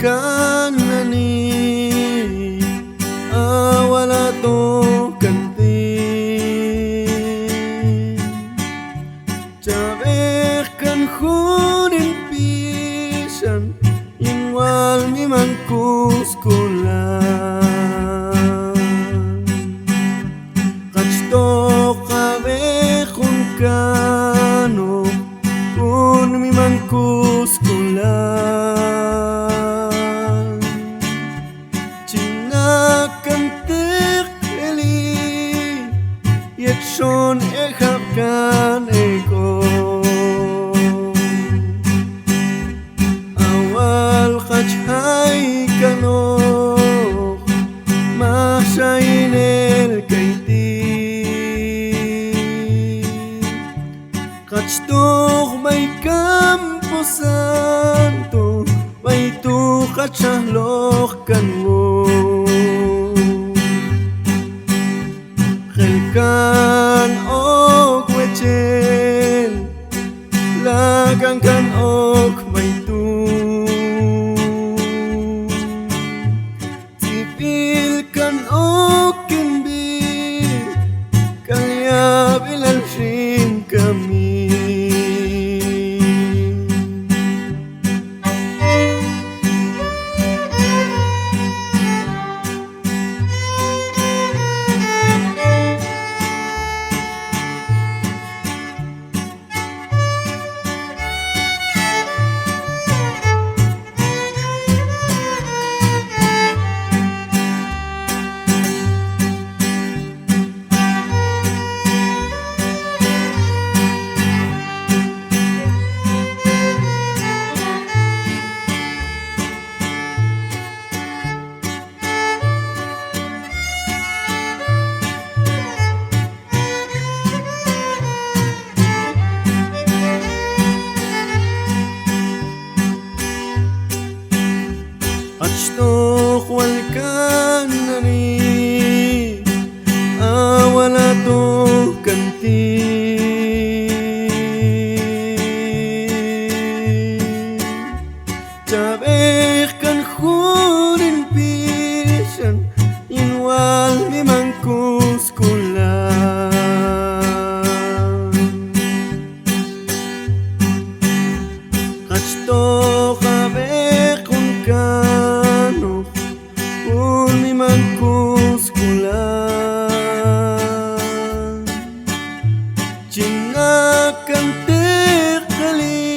kanani awala to kanti Chabek kan hunin pisan Inwal mi mangkus kulan Kachto kabekun kano Kun mi mangkus kulan Chinakan tekeli Yetson ehapkan eko Awal kachhay kanok Masainel kaiti Kachtok may Campo Santo May tu kachahlok kanmo Khelkan ok wechen Lagang kan ok may tu Tipil kan ok kinbi Kaya bilalsin kami Achtok wal kanani awala to kanti Chabek kan hunin pisan Inwal mi mangkus kulan Achtok kabekun kano Kun mi mangkus kulan Chinakan tekeli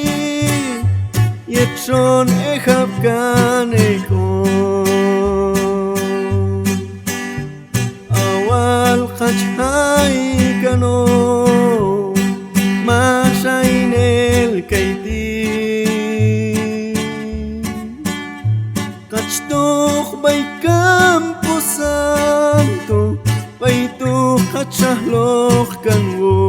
Yetson ehapkan eko Awal kachhay kano Masainel kaiti Kachtok bay Campo Santo Bay tu kachahlok kanwo